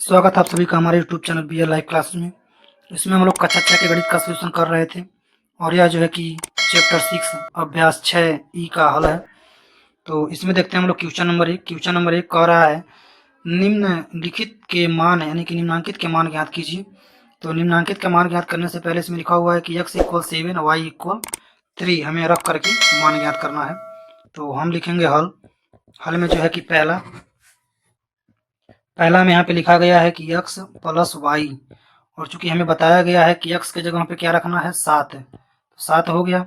स्वागत है आप सभी का हमारे YouTube channel B live class में। इसमें हम लोग कक्षा 6 के गणित का सॉल्यूशन कर रहे थे और यह जो है कि चैप्टर 6 अभ्यास 6 ई का हल है। तो इसमें देखते हैं हम लोग क्वेश्चन नंबर 1 कह रहा है निम्नलिखित के मान यानी कि निम्नांकित के मान ज्ञात कीजिए। तो निम्नांकित के मान ज्ञात करने से पहले इसमें लिखा हुआ है कि x इक्वल 7 वाई इक्वल 3 हमें रख करके मान ज्ञात करना है। तो हम लिखेंगे हल में जो है कि पहला में यहाँ पे लिखा गया है कि x प्लस वाई, और चूंकि हमें बताया गया है कि x के जगह पे क्या रखना है 7, तो 7 हो गया,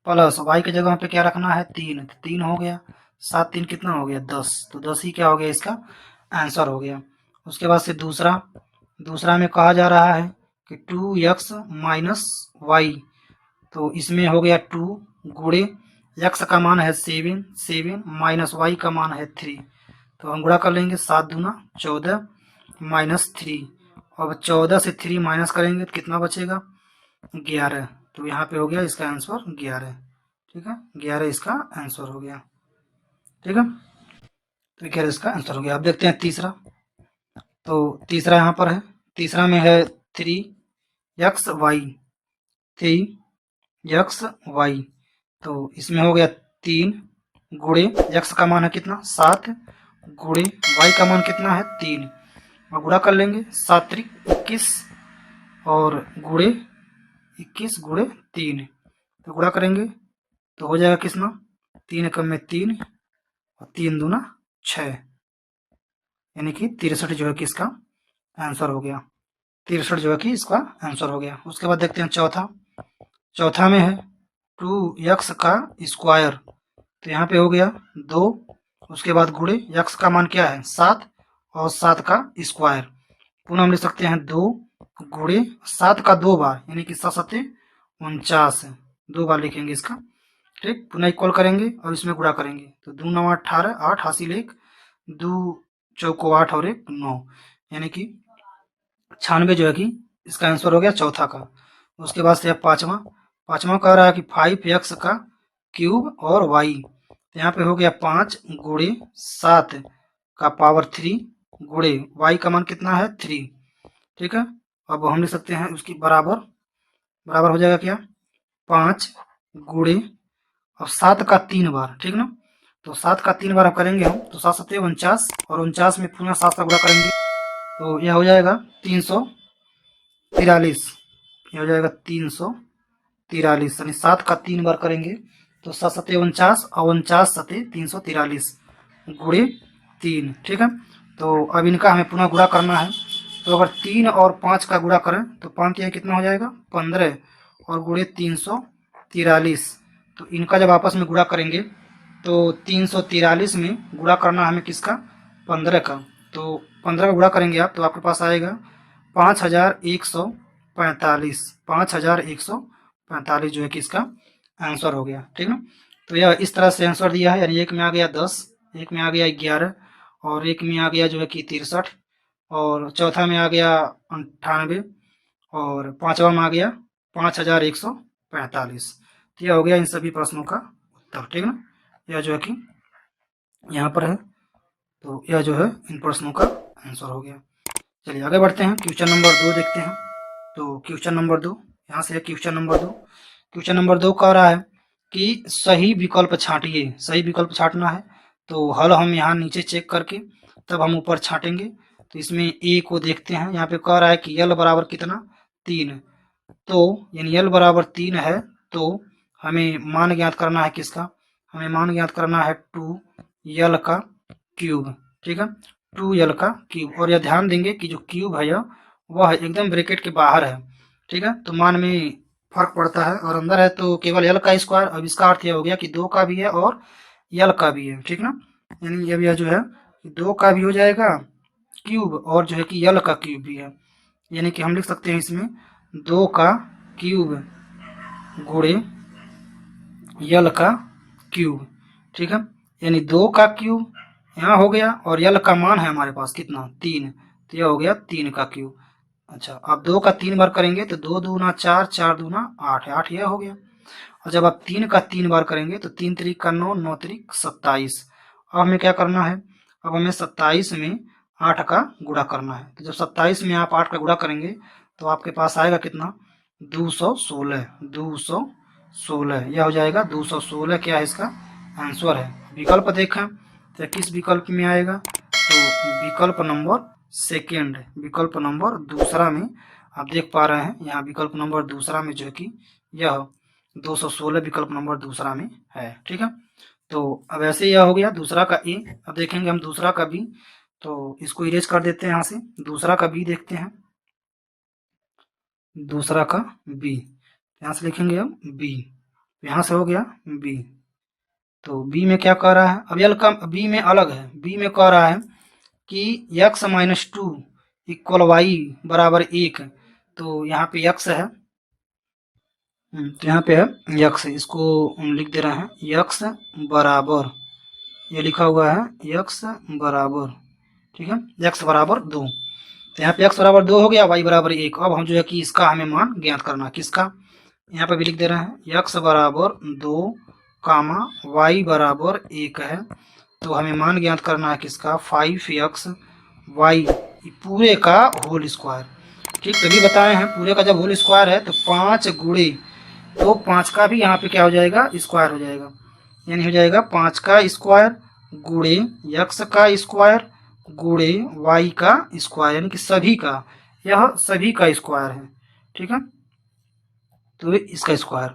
प्लस y के जगह पे क्या रखना है 3, तो 3 हो गया, 7 3 कितना हो गया 10, तो 10 ही क्या हो गया इसका आंसर हो गया। उसके बाद से दूसरा में कहा जा रहा है कि 2x माइनस वाई, तो इसमें हो गया 2 गुणे x का मान है 7 माइनस वाई का मान है 3, तो हम गुणा कर लेंगे 7 दूना 14 माइनस 3। अब 14 से 3 माइनस करेंगे तो कितना बचेगा 11, तो यहाँ पे हो गया इसका आंसर 11। ठीक है, 11 इसका आंसर हो गया। ठीक है, तो 11 इसका आंसर हो गया। अब देखते हैं तीसरा। तो तीसरा यहाँ पर है, तीसरा में है 3xy, तो इसमें हो गया 3 गुणे x का मान है कितना 7 गुणे y का मान कितना है 3, और गुणा कर लेंगे 7 त्रिक 21 और गुणे 21 गुणे 3, तो गुणा करेंगे तो हो जाएगा कितना 3 एकम में 3 और 3 दूना 6, यानी कि 63 जो है कि इसका आंसर हो गया। 63 जो है कि इसका आंसर हो गया। उसके बाद देखते हैं चौथा में है 2x का स्क्वायर, तो यहाँ पे हो गया 2, उसके बाद गुणे x का मान क्या है 7 और 7 का स्क्वायर, पुनः हम लिख सकते हैं 2 गुणे 7 का 2 बार, यानी कि 7 7 49, 2 बार लिखेंगे इसका। ठीक, पुनः इक्वल करेंगे और इसमें गुणा करेंगे तो 2 9 18, 8 हासिल 1, 2 चौको 8 और 1 9, यानी कि 96 जो है कि इसका आंसर हो गया चौथा का। उसके बाद से पांचवा कह रहा है कि 5x का क्यूब और y, तो यहाँ पे हो गया 5 गुणे 7 का पावर 3 गुणे y का मान कितना है 3। ठीक है, अब हम लिख सकते हैं उसकी बराबर हो जाएगा क्या 5 गुणे अब 7 का 3 बार, ठीक ना, तो 7 का 3 बार अब करेंगे हम तो 7 7 49 और 49 में पुनः 7 का गुणा करेंगे तो यह हो जाएगा 343, यह हो जाएगा 343, यानी 7 का 3 बार करेंगे तो 7 7 49 और 49 7 343 गुणे 3। ठीक है, तो अब इनका हमें पुनः गुणा करना है, तो अगर 3 और 5 का गुणा करें तो 5 यह कितना हो जाएगा 15 और गुणे 343, तो इनका जब आपस में गुणा करेंगे तो 343 में गुणा करना हमें किसका 15 का, तो 15 का गुणा करेंगे आप तो आपके पास आएगा 5145, 5145 जो है कि इसका आंसर हो गया। ठीक ना, तो यह इस तरह से आंसर दिया है, यानी एक में आ गया 10, एक में आ गया 11 और एक में आ गया जो है कि 63 और चौथा में आ गया 98 और पांचवा में आ गया 5145। तो यह हो गया इन सभी प्रश्नों का उत्तर। ठीक ना, यह जो है कि यहाँ पर है, तो यह जो है इन प्रश्नों का आंसर हो गया। चलिए आगे बढ़ते हैं, क्वेश्चन नंबर 2 देखते हैं। तो क्वेश्चन नंबर 2 यहाँ से है, क्वेश्चन नंबर 2 कह रहा है कि सही विकल्प छांटिए, सही विकल्प छांटना है, तो हल हम यहाँ नीचे चेक करके तब हम ऊपर छांटेंगे। तो इसमें ए को देखते हैं, यहाँ पे कह रहा है कि यल बराबर कितना 3, तो यानी यल बराबर 3 है, तो हमें मान ज्ञात करना है किसका, हमें मान ज्ञात करना है 2 यल का क्यूब। ठीक है, 2 यल का क्यूब, और यह ध्यान देंगे कि जो क्यूब है वह एकदम ब्रैकेट के बाहर है। ठीक है, तो मान में फर्क पड़ता है, और अंदर है तो केवल यल का स्क्वायर। अब इसका अर्थ यह हो गया कि 2 का भी है और यल का भी है। ठीक ना, यानी अब यह जो है 2 का भी हो जाएगा क्यूब और जो है कि यल का क्यूब भी है, यानी कि हम लिख सकते हैं इसमें 2 का क्यूब गुणे यल का क्यूब। ठीक है, यानी 2 का क्यूब यहाँ हो गया और यल का मान है हमारे पास कितना 3, तो यह हो गया 3 का क्यूब। अच्छा, अब 2 का 3 बार करेंगे तो 2 दूना 4, 4 दूना 8, 8 यह हो गया। और जब आप 3 का 3 बार करेंगे तो 3 त्रिक का 9, 9 त्रिक 27। अब हमें क्या करना है, अब हमें 27 में 8 का गुणा करना है। तो जब 27 में आप 8 का गुणा करेंगे तो आपके पास आएगा कितना, 216। 216 यह हो जाएगा 216, क्या है इसका आंसर है। विकल्प देखें तो किस विकल्प में आएगा, तो विकल्प नंबर सेकेंड, विकल्प नंबर दूसरा में आप देख पा रहे हैं, यहाँ विकल्प नंबर दूसरा में जो है कि यह 216 विकल्प नंबर दूसरा में है। ठीक है, तो अब ऐसे यह हो गया दूसरा का ए। अब देखेंगे हम दूसरा का बी, तो इसको इरेज कर देते हैं यहाँ से। दूसरा का बी देखते हैं, दूसरा का बी, यहाँ से लिखेंगे हम बी, यहाँ से हो गया बी। तो बी में क्या कह रहा है, अब यल का बी में अलग है, बी में कह रहा है कि x माइनस 2 इक्वल वाई बराबर 1। तो यहाँ पे x है, तो यहाँ पे है x, इसको हम लिख दे रहे हैं x बराबर, ये लिखा हुआ है x बराबर, ठीक है, x बराबर 2। तो यहाँ पे x बराबर 2 हो गया, y बराबर 1। अब हम जो है कि इसका हमें मान ज्ञात करना, किसका, यहाँ पे भी लिख दे रहे हैं x बराबर 2 कामा y बराबर 1 है। तो हमें मान ज्ञात करना है किसका, 5x y पूरे का होल स्क्वायर। ठीक, तभी बताए हैं पूरे का जब होल स्क्वायर है तो 5 गुणे, तो 5 का भी यहाँ पे क्या हो जाएगा, स्क्वायर हो जाएगा, यानी हो जाएगा 5 का स्क्वायर गुणे x का स्क्वायर गुणे y का स्क्वायर, यानी कि सभी का, यह सभी का स्क्वायर है। ठीक है, तो इसका स्क्वायर।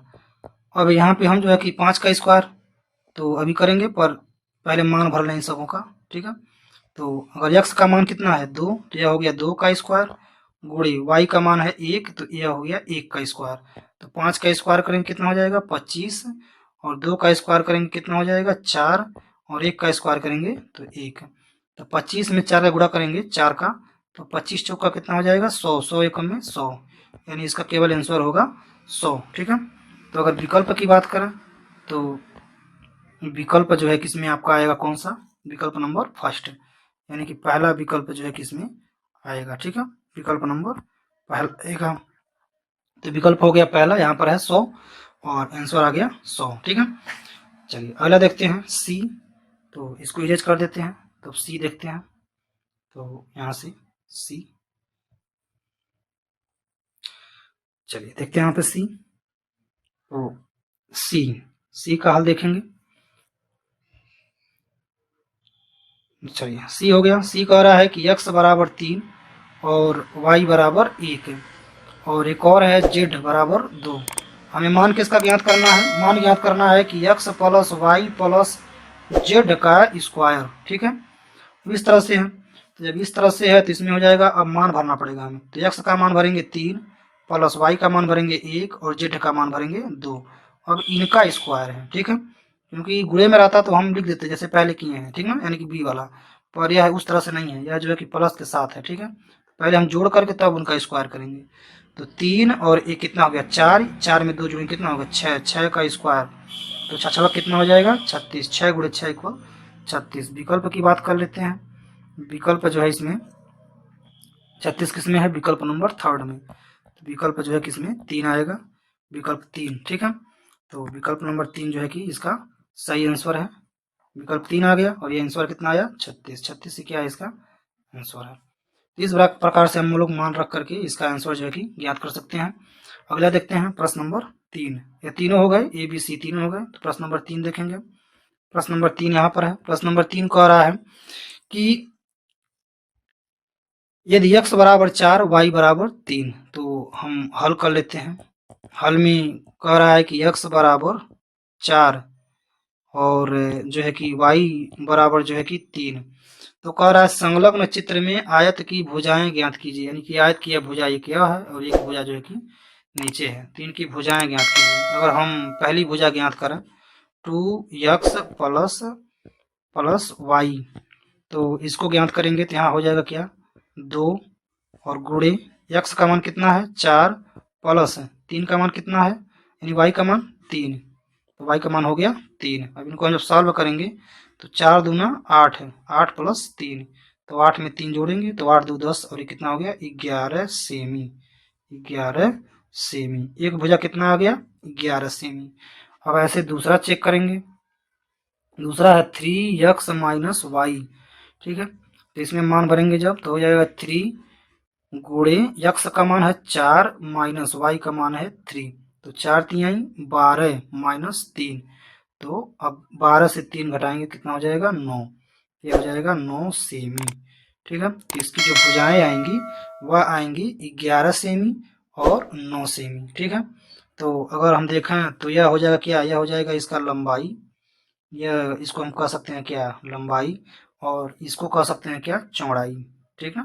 अब यहाँ पे हम जो है कि 5 का स्क्वायर तो अभी करेंगे, पर पहले मान भर लें इन सबों का। ठीक है, तो अगर x का मान कितना है 2, तो यह हो गया 2 का स्क्वायर गुणे y का मान है 1, तो यह हो गया 1 का स्क्वायर। तो 5 का स्क्वायर करेंगे कितना हो जाएगा 25, और 2 का स्क्वायर करेंगे कितना हो जाएगा 4, और 1 का स्क्वायर करेंगे तो 1। तो 25 में 4 का गुणा करेंगे 4 का, तो 25 चौका कितना हो जाएगा 100, 100 एकम में 100, यानी इसका केवल आंसर होगा 100। ठीक है, तो अगर विकल्प की बात करें तो विकल्प जो है किसमें आपका आएगा, कौन सा, विकल्प नंबर फर्स्ट, यानी कि पहला विकल्प जो है किसमें आएगा। ठीक है, विकल्प नंबर पहला आएगा। तो विकल्प हो गया पहला, यहाँ पर है 100 और आंसर आ गया 100। ठीक है, चलिए अगला देखते हैं सी, तो इसको इरेज कर देते हैं। तो सी देखते हैं, तो यहाँ से सी, चलिए देखते हैं यहाँ पे सी। तो सी का हल देखेंगे, चलिए सी हो गया। सी कह रहा है कि x बराबर 3 और y बराबर 1, और एक और है z बराबर 2। हमें मान किसका ज्ञात करना है, मान ज्ञात करना है कि x plus y plus z का स्क्वायर। ठीक है, इस तरह से है, तो जब इस तरह से है तो इसमें हो जाएगा, अब मान भरना पड़ेगा हमें। तो x का मान भरेंगे 3, प्लस y का मान भरेंगे 1, और z का मान भरेंगे 2। अब इनका स्क्वायर है। ठीक है, क्योंकि गुणे में रहता तो हम लिख देते जैसे पहले किए हैं, ठीक ना, यानी कि बी वाला, पर यह उस तरह से नहीं है, यह जो है कि प्लस के साथ है। ठीक है, पहले हम जोड़ करके तब उनका स्क्वायर करेंगे। तो 3 और 1 कितना हो गया 4, 4 में 2 जोड़ेंगे कितना होगा 6, 6 का स्क्वायर, तो 6 कितना हो जाएगा 36, 6 गुणे 6 इक्वल 36। विकल्प की बात कर लेते हैं, विकल्प जो है इसमें 36 किसमें है, विकल्प नंबर थर्ड में। तो विकल्प जो है किसमें 3 आएगा, विकल्प 3। ठीक है, तो विकल्प नंबर 3 जो है कि इसका सही आंसर है, विकल्प 3 आ गया, और ये आंसर कितना आया 36, 36 से क्या है इसका आंसर है। इस प्रकार से हम लोग मान रख करके इसका आंसर जो है कि ज्ञात कर सकते हैं। अगला देखते हैं प्रश्न नंबर 3, ये तीनों हो गए, ए बी सी तीनों हो गए। तो प्रश्न नंबर 3 देखेंगे, प्रश्न नंबर 3 यहाँ पर है। प्रश्न नंबर 3 कह रहा है कि यदि x बराबर 4 y बराबर 3, तो हम हल कर लेते हैं। हल में कह रहा है कि x बराबर 4 और जो है कि y बराबर जो है कि 3, तो कह रहा है संलग्न चित्र में आयत की भुजाएं ज्ञात कीजिए, यानी कि आयत की भुजा ये क्या है और एक भुजा जो है कि नीचे है, तो इनकी भुजाएं ज्ञात कीजिए। अगर हम पहली भुजा ज्ञात करें 2x प्लस y, तो इसको ज्ञात करेंगे तो यहाँ हो जाएगा क्या 2, और गुणे x का मान कितना है 4 प्लस 3 का मान कितना है, यानी y का मान 3, तो y का मान हो गया 3। अब इनको हम जब सॉल्व करेंगे तो 4 दूना 8 है, 8 प्लस 3, तो 8 में 3 जोड़ेंगे तो 8 2 10, और ये कितना हो गया 11 सेमी, 11 सेमी। एक भुजा कितना आ गया 11 सेमी। अब ऐसे दूसरा चेक करेंगे, दूसरा है 3x माइनस वाई। ठीक है, तो इसमें मान भरेंगे जब तो हो जाएगा 3 गुणे यक्स का मान है 4 माइनस वाई का मान है 3। तो 4 तिहाई 12 माइनस 3। तो अब 12 से 3 घटाएंगे कितना हो जाएगा 9। ये हो जाएगा 9 सेमी। ठीक है, तो इसकी जो भुजाएं आएंगी वह आएंगी 11 सेमी और 9 सेमी। ठीक है, तो अगर हम देखें तो यह हो जाएगा क्या, यह हो जाएगा इसका लंबाई, यह इसको हम कह सकते हैं क्या लंबाई, और इसको कह सकते हैं क्या चौड़ाई। ठीक है,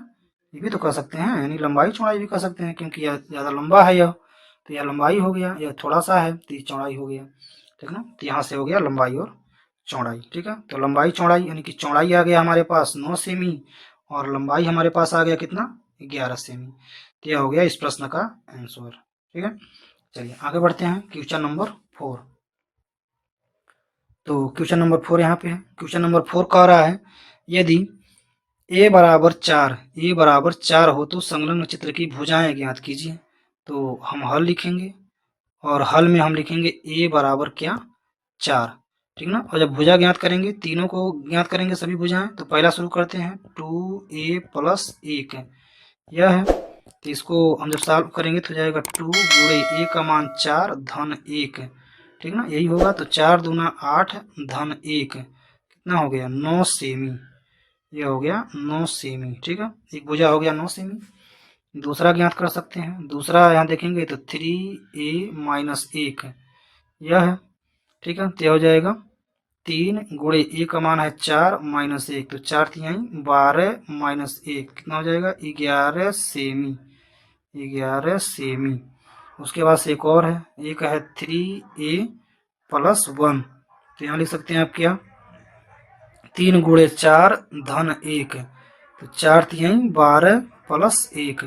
ये भी तो कह सकते हैं, यानी लंबाई चौड़ाई भी कह सकते हैं, क्योंकि यह ज़्यादा लंबा है यह, तो यह लंबाई हो गया, यह थोड़ा सा है तो ये चौड़ाई हो गया। ठीक ना, तो यहाँ से हो गया लंबाई और चौड़ाई। ठीक है, तो लंबाई चौड़ाई यानी कि चौड़ाई आ गया हमारे पास 9 सेमी और लंबाई हमारे पास आ गया कितना 11 सेमी। तो यह हो गया इस प्रश्न का आंसर। ठीक है, चलिए आगे बढ़ते हैं क्वेश्चन नंबर 4। तो क्वेश्चन नंबर 4 यहाँ पे है। क्वेश्चन नंबर 4 कह रहा है यदि ए बराबर 4 हो तो संलग्न चित्र की भुजाएं ज्ञात कीजिए। तो हम हल लिखेंगे और हल में हम लिखेंगे ए बराबर क्या 4। ठीक ना, और जब भुजा ज्ञात करेंगे तीनों को ज्ञात करेंगे सभी भुजाएं, तो पहला शुरू करते हैं 2a प्लस 1 यह है। तो इसको हम जब सॉल्व करेंगे तो जाएगा 2 गुणे ए का मान 4 धन 1। ठीक ना, यही होगा, तो 4 दूना 8 धन 1 कितना हो गया 9 सेमी। ये हो गया 9 सेमी। ठीक है, एक भुजा हो गया 9 सेमी। दूसरा ज्ञात कर सकते हैं, दूसरा यहाँ देखेंगे तो 3a माइनस 1 यह है। ठीक है, तो यह हो जाएगा 3 गुणे ए का मान है 4 माइनस 1, तो 4 तिहाई 12 माइनस 1 कितना हो जाएगा 11 सेमी। 11 सेमी। उसके बाद से एक और है, एक है 3a प्लस 1, तो यहाँ लिख सकते हैं आप क्या 3 गुणे 4 धन 1, तो 4 तिहाई 12 प्लस 1,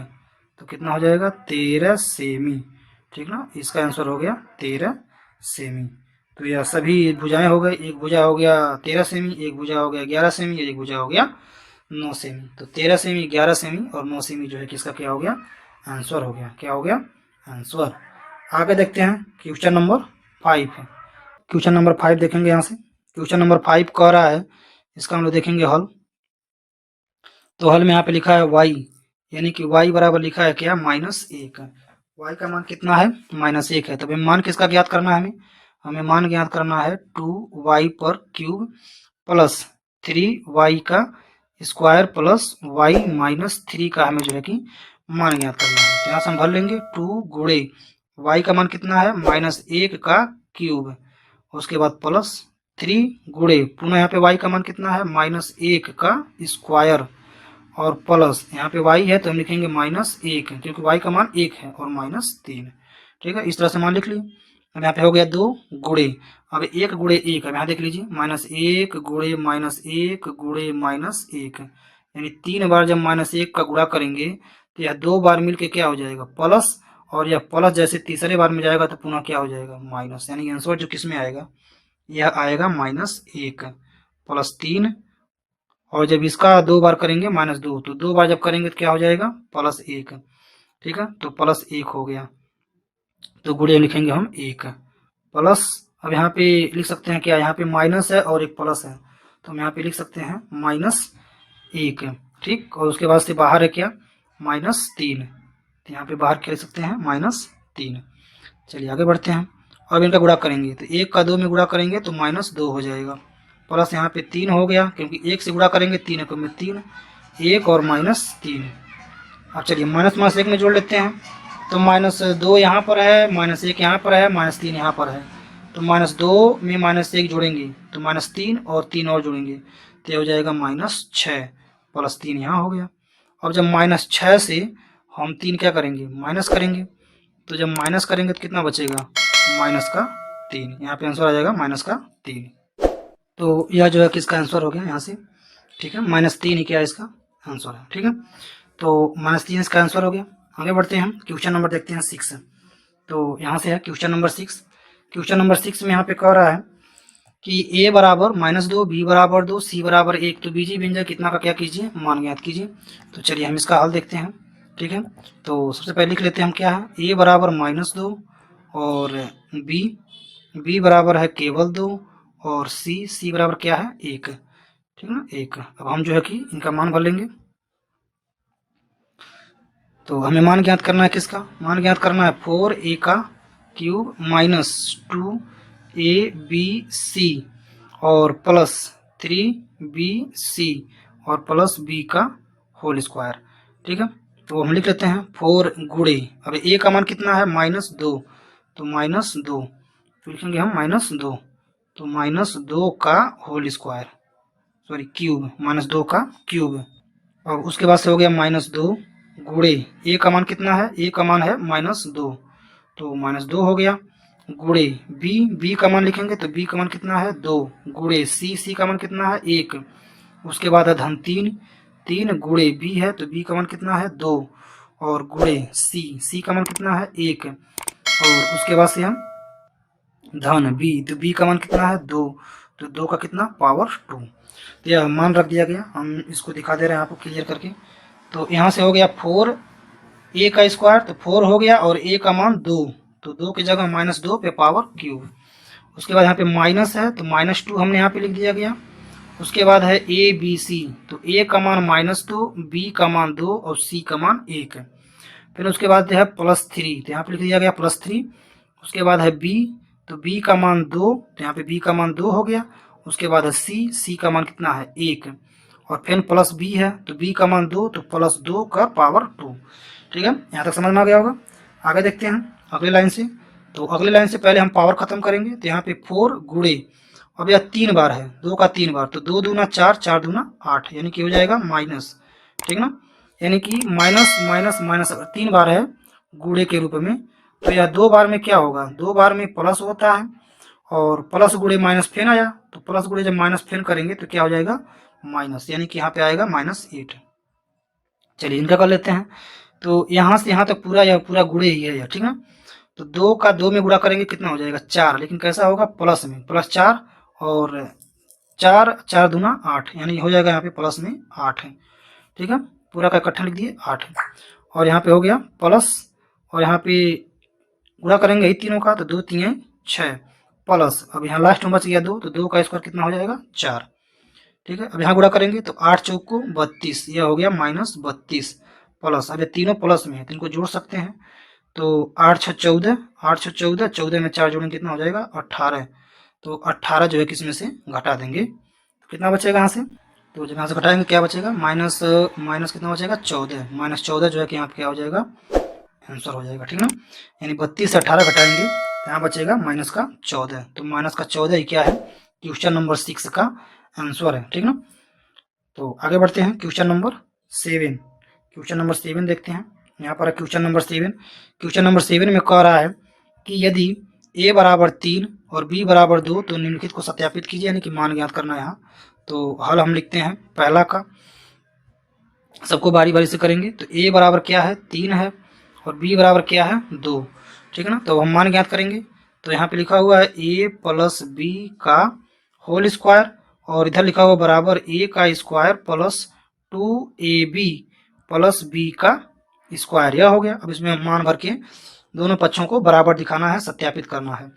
तो कितना हो जाएगा 13 सेमी। ठीक ना, इसका आंसर हो गया 13 सेमी। तो यह सभी भुजाएं हो गई, एक भुजा हो गया 13 सेमी, एक भुजा हो गया 11 सेमी, एक भुजा हो गया 9 सेमी। तो 13 सेमी 11 सेमी और 9 सेमी जो है किसका क्या हो गया आंसर हो गया, क्या हो गया आंसर। आगे देखते हैं क्वेश्चन नंबर 5। क्वेश्चन नंबर 5 देखेंगे यहाँ से। क्वेश्चन नंबर 5 कह रहा है, इसका हम लोग देखेंगे हल। तो हल में यहाँ पे लिखा है y, यानी कि y बराबर लिखा है क्या -1। y का मान कितना है -1 है, तो हमें मान किसका ज्ञात करना है, हमें मान ज्ञात करना है 2y पर क्यूब प्लस 3y का स्क्वायर प्लस y माइनस 3 का हमें जो है कि मान ज्ञात करना है। तो यहाँ से हम भर लेंगे 2 गुणे y का मान कितना है -1 का क्यूब, उसके बाद प्लस 3 गुणे पुनः यहाँ पे y का मान कितना है -1 का स्क्वायर और प्लस यहाँ पे y है तो हम लिखेंगे -1 क्योंकि y का मान 1 है और -3। ठीक है, इस तरह से मान लिख लिए। अब यहाँ पे हो गया 2 गुणे, अब 1 गुणे 1, अब यहाँ देख लीजिए -1 गुणे -1 गुणे -1, यानी 3 बार जब -1 का गुणा करेंगे तो यह 2 बार मिलके क्या हो जाएगा प्लस, और यह प्लस जैसे तीसरे बार में जाएगा तो पुनः क्या हो जाएगा माइनस, यानी आंसर जो किस में आएगा यह आएगा -1 प्लस 3, और जब इसका 2 बार करेंगे -2, तो 2 बार जब करेंगे तो क्या हो जाएगा +1। ठीक है, तो +1 हो गया, तो गुणे लिखेंगे हम 1 प्लस। अब यहाँ पे लिख सकते हैं क्या, यहाँ पे माइनस है और एक प्लस है, तो हम यहाँ पे लिख सकते हैं -1। ठीक, और उसके बाद से बाहर है क्या -3, तो यहाँ पे बाहर क्या लिख सकते हैं -3। चलिए आगे बढ़ते हैं। अब इनका गुणा करेंगे तो 1 का 2 में गुणा करेंगे तो -2 हो जाएगा, प्लस यहाँ पे 3 हो गया क्योंकि 1 से गुणा करेंगे 3 को में 3, 1 और -3। अब चलिए -1 में जोड़ लेते हैं, तो -2 यहाँ पर है, -1 यहाँ पर है, -3 यहाँ पर है, तो -2 में -1 जोड़ेंगे तो -3 और 3 और जोड़ेंगे तो हो जाएगा -6 प्लस 3 यहाँ हो गया। अब जब -6 से हम 3 क्या करेंगे माइनस करेंगे, तो जब माइनस करेंगे तो कितना बचेगा -3, यहाँ पे आंसर आ जाएगा -3। तो यह जो है किसका आंसर हो गया यहाँ से। ठीक है, -3 ही क्या इसका आंसर है। ठीक है, तो -3 इसका आंसर हो गया। आगे बढ़ते हैं, क्वेश्चन नंबर देखते हैं 6। तो यहाँ से है क्वेश्चन नंबर 6। क्वेश्चन नंबर 6 में यहाँ पे कह रहा है कि a बराबर -2, b बराबर 2, c बराबर 1, तो बीजीय व्यंजक कितना का क्या कीजिए मान ज्ञात कीजिए। तो चलिए हम इसका हल देखते हैं। ठीक है, तो सबसे पहले लिख लेते हैं हम क्या है, a बराबर -2 और b बराबर है केवल 2 और c बराबर क्या है 1। ठीक ना, 1। अब हम जो है कि इनका मान भर लेंगे। तो हमें मान ज्ञात करना है, किसका मान ज्ञात करना है, 4a का क्यूब माइनस 2abc और प्लस 3bc और प्लस b का होल स्क्वायर। ठीक है, तो हम लिख लेते हैं 4 गुणे, अब a का मान कितना है, -2, तो -2, तो लिखेंगे हम -2, तो -2 का होल स्क्वायर, सॉरी क्यूब, -2 का क्यूब। और उसके बाद से हो गया -2 गुणे, ए का मान कितना है, ए का मान है -2, तो -2 हो गया, गुणे बी, बी का मान लिखेंगे तो बी का मान कितना है, 2, गुणे सी, सी का मान कितना है, 1, उसके बाद है धन 3, 3 गुणे बी है तो बी का मान कितना है, 2, और गुणे सी, सी का मान कितना है, 1, और उसके बाद से हम धन बी, तो बी का मान कितना है, 2, तो 2 का कितना, पावर 2। तो यह मान रख दिया गया, हम इसको दिखा दे रहे हैं आपको क्लियर करके। तो यहाँ से हो गया 4 ए का स्क्वायर, तो 4 हो गया, और ए का मान 2, तो 2 की जगह -2 पे पावर क्यूब। उसके बाद यहाँ पे माइनस है तो -2 हमने यहाँ पे लिख दिया गया। उसके बाद है ए बी सी, तो ए का मान -2, बी का मान 2 और सी का मान 1। फिर उसके बाद है +3, तो यहाँ पे लिख दिया गया +3। उसके बाद है बी, तो बी का मान 2, तो यहाँ पे बी का मान 2 हो गया। उसके बाद है सी, सी का मान कितना है, 1, और फिर प्लस बी है तो बी का मान 2, तो +2 का पावर 2। ठीक है, यहाँ तक समझ में आ गया होगा। आगे देखते हैं अगली लाइन से। तो अगली लाइन से पहले हम पावर खत्म करेंगे, तो यहाँ पे 4 गुणे, अब यह 3 बार है, 2 का 3 बार, तो 2 दूना 4, 4 दूना 8, यानी कि हो जाएगा माइनस। ठीक ना, यानी कि माइनस माइनस माइनस अगर 3 बार है गुणे के रूप में, तो यह 2 बार में क्या होगा, 2 बार में प्लस होता है, और प्लस गुणे माइनस फेन आया, तो प्लस गुणे जब माइनस फेन करेंगे तो क्या हो जाएगा, माइनस, यानी कि यहाँ पे आएगा -8। चलिए इनका कर लेते हैं। तो यहाँ से यहाँ तक पूरा, यह पूरा गुणे ही है यह, ठीक ना। तो 2 का 2 में गुणा करेंगे कितना हो जाएगा, 4, लेकिन कैसा होगा, प्लस में, +4, और 4, 4 दूना 8, यानी हो जाएगा यहाँ पे प्लस में 8 है। ठीक है, पूरा का इकट्ठा लिख दिए 8, और यहाँ पे हो गया प्लस, और यहाँ पे गुणा करेंगे ही तीनों का, तो 2 3 6, प्लस, अब यहाँ लास्ट में बच गया 2, तो 2 का स्क्वायर कितना हो जाएगा, 4। ठीक है, अब यहाँ गुणा करेंगे तो 8 चौक को 32, यह हो गया -32, प्लस, अब ये तीनों प्लस में है तो इनको जोड़ सकते हैं। तो 8 6 14, 8 6 14, 14 में 4 जोड़ेंगे कितना हो जाएगा, 18। तो 18 जो है किसमें से घटा देंगे, तो कितना बचेगा यहाँ से, तो जब यहाँ से घटाएंगे क्या बचेगा, माइनस माइनस कितना बचेगा, 14, -14 जो है कि यहाँ पे क्या हो जाएगा, आंसर हो जाएगा। ठीक ना, यानी 32 से 18 घटाएंगे तो यहाँ बचेगा -14, तो -14 ही क्या है, क्वेश्चन नंबर 6 का आंसर है। ठीक ना, तो आगे बढ़ते हैं क्वेश्चन नंबर 7। क्वेश्चन नंबर 7 देखते हैं। यहाँ पर क्वेश्चन नंबर 7, क्वेश्चन नंबर 7 में कह रहा है कि यदि a बराबर 3 और b बराबर 2 तो निम्नलिखित को सत्यापित कीजिए, यानी कि मान ज्ञात करना है यहाँ। तो हल हम लिखते हैं पहला का, सबको बारी बारी से करेंगे। तो a बराबर क्या है, 3 है, और b बराबर क्या है, 2। ठीक है ना, तो हम मान ज्ञात करेंगे। तो यहाँ पे लिखा हुआ है a + b का होल स्क्वायर, और इधर लिखा हुआ बराबर a का square plus 2ab plus b का स्क्वायर, यह हो गया। अब इसमें हम मान भर के दोनों पक्षों को बराबर दिखाना है, सत्यापित करना है।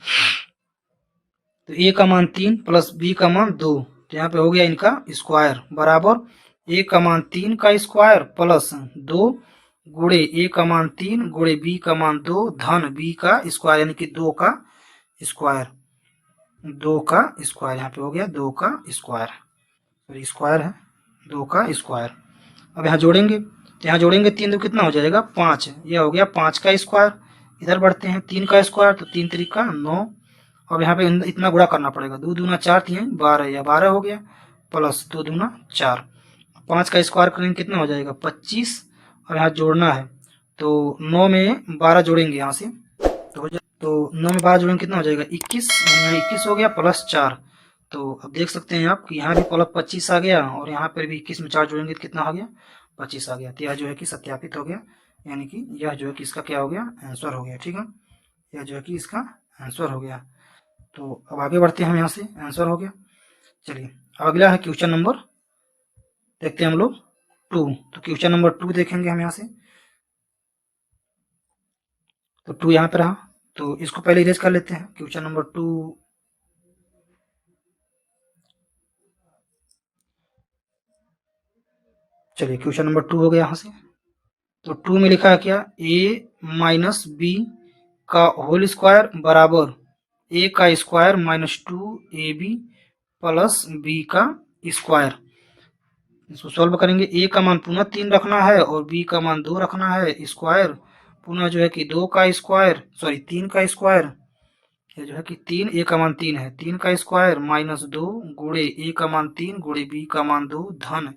तो a का मान 3 प्लस b का मान 2, तो यहाँ पे हो गया इनका स्क्वायर, बराबर a का मान 3 का स्क्वायर प्लस 2 गुणे a का मान 3 गुणे b का मान 2 धन b का स्क्वायर, यानी कि 2 का स्क्वायर, 2 का स्क्वायर, यहाँ पे हो गया 2 का स्क्वायर, तो स्क्वायर है 2 का स्क्वायर। अब यहाँ जोड़ेंगे, तो यहाँ जोड़ेंगे 3 तो कितना हो जाएगा, 5, यह हो गया 5 का स्क्वायर। इधर बढ़ते हैं 3 का स्क्वायर, तो 3 3 9, अब यहाँ पे इतना गुणा करना पड़ेगा, 2 दूना 4 3 12, या 12 हो गया, प्लस 2 दूना 4, 5 का स्क्वायर करेंगे कितना हो जाएगा, 25। अब यहाँ जोड़ना है, तो 9 में 12 जोड़ेंगे यहाँ से, तो 9 में 12 जोड़ेंगे कितना हो जाएगा, 21, यहाँ 21 हो गया प्लस 4। तो अब देख सकते हैं आप कि यहाँ भी प्लस 25 आ गया, और यहाँ पर भी 21 में 4 जोड़ेंगे तो कितना आ गया, 25 आ गया। तो यह जो है कि सत्यापित हो गया, यानी कि यह जो है कि इसका क्या हो गया, आंसर हो गया। ठीक है, यह जो है कि इसका आंसर हो गया। तो अब आगे बढ़ते हैं हम, यहाँ से आंसर हो गया। चलिए अब अगला है क्वेश्चन नंबर, देखते हैं हम लोग 2। तो क्वेश्चन नंबर 2 देखेंगे हम यहाँ से। तो 2 यहाँ पे रहा, तो इसको पहले इरेज कर लेते हैं। क्वेश्चन नंबर 2, चलिए क्वेश्चन नंबर 2 हो गया यहाँ से। तो 2 में लिखा है क्या, a माइनस बी का होल स्क्वायर बराबर a का square minus 2ab plus b का स्क्वायर। इसको सॉल्व करेंगे, a का मान पुनः 3 रखना है और b का मान 2 रखना है, स्क्वायर पुनः जो है कि 2 का स्क्वायर, सॉरी 3 का स्क्वायर, ये जो है कि 3, a का मान 3 है, 3 का स्क्वायर माइनस 2 गुणे a का मान 3 गुणे b का मान 2 धन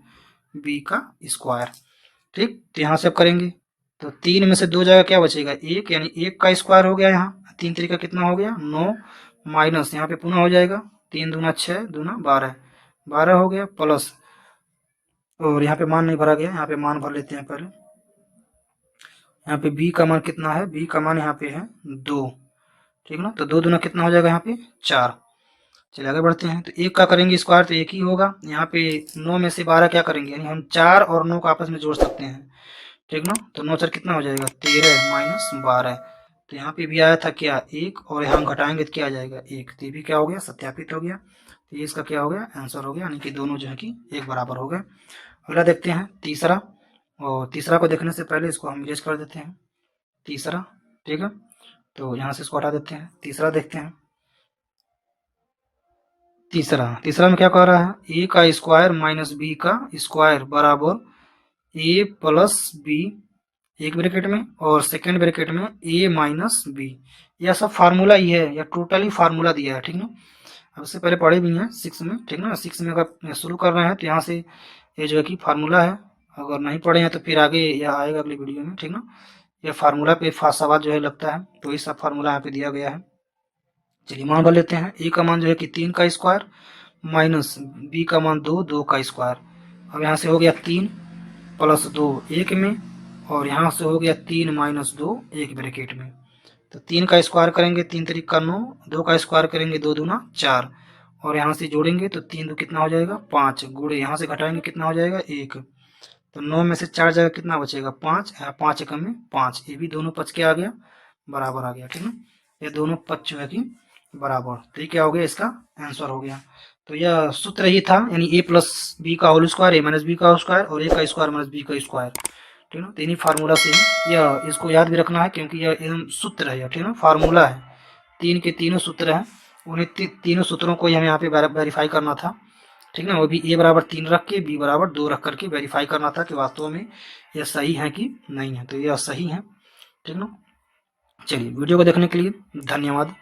b का स्क्वायर। ठीक, तो यहाँ से अब करेंगे तो 3 में से 2 जगह क्या बचेगा, 1, यानी 1 का स्क्वायर हो गया, यहाँ 3 तरीका कितना हो गया 9, माइनस यहाँ पे पुनः हो जाएगा 3 दूना 6 दूना 12, 12 हो गया, प्लस और यहाँ पे मान नहीं भरा गया, यहाँ पे मान भर लेते हैं पहले। यहाँ पे b का मान कितना है, b का मान यहाँ पे है 2, ठीक ना, तो 2 दूना कितना हो जाएगा यहाँ पे 4। चलिए आगे बढ़ते हैं, तो 1 का करेंगे स्क्वायर तो 1 ही होगा, यहाँ पे 9 में से 12 क्या करेंगे, यानी हम 4 और 9 को आपस में जोड़ सकते हैं, ठीक ना, तो 9 4 कितना हो जाएगा 13 माइनस 12, तो यहाँ पे भी आया था क्या 1, और यहाँ हम घटाएंगे तो क्या आ जाएगा 1, तो ये भी क्या हो गया सत्यापित हो गया, तो ये इसका क्या हो गया आंसर हो गया, यानी कि दोनों जो है कि एक बराबर हो गए। अगला देखते हैं तीसरा, और तीसरा को देखने से पहले इसको हम इरेज कर देते हैं, तीसरा, ठीक है, तो यहाँ से इसको हटा देते हैं, तीसरा देखते हैं। तीसरा में क्या कह रहा है, a का स्क्वायर माइनस b का स्क्वायर बराबर a प्लस b, एक ब्रैकेट में और सेकेंड ब्रैकेट में a माइनस b। यह सब फार्मूला ही है, या टोटली फार्मूला दिया है, ठीक ना, अब इससे पहले पढ़े भी हैं 6 में, ठीक ना, 6 में अगर शुरू कर रहे हैं तो यहाँ से ये जो है कि फार्मूला है, अगर नहीं पढ़े हैं तो फिर आगे यह आएगा अगली वीडियो में, ठीक ना, यह फार्मूला पे सवाल जो है लगता है, तो ये सब फार्मूला यहाँ पे दिया गया है। चलिए मान भर लेते हैं, a का मान जो है कि 3 का स्क्वायर माइनस b का मान 2, 2 का स्क्वायर। अब यहाँ से हो गया 3 प्लस 2 1 में, और यहाँ से हो गया 3 माइनस 2 एक ब्रैकेट में, तो 3 का स्क्वायर करेंगे 3 3 का 9, 2 का स्क्वायर करेंगे 2 दूना 4, और यहाँ से जोड़ेंगे तो 3 2 कितना हो जाएगा 5, गुणे यहाँ से घटाएंगे कितना हो जाएगा 1, तो 9 में से 4 जगह कितना बचेगा 5, 5 एकम में 5, ये भी दोनों पच के आ गया बराबर आ गया, ठीक है, ये दोनों पच जो है कि बराबर, तो ये क्या हो गया इसका आंसर हो गया। तो यह सूत्र ही था, यानी a प्लस बी का whole square, a minus b का स्क्वायर, और a का स्क्वायर माइनस बी का स्क्वायर, ठीक है, तो इन्हीं फार्मूला से यह इसको याद भी रखना है, क्योंकि यह एकदम सूत्र है, ठीक है, फार्मूला है, 3 के तीनों सूत्र हैं, उन्हें तीनों सूत्रों को हमें यहाँ पे वेरीफाई करना था, ठीक ना, वो भी a बराबर 3 रख के b बराबर 2 रख करके वेरीफाई करना था कि वास्तव में यह सही है कि नहीं है, तो यह सही है, ठीक ना। चलिए वीडियो को देखने के लिए धन्यवाद।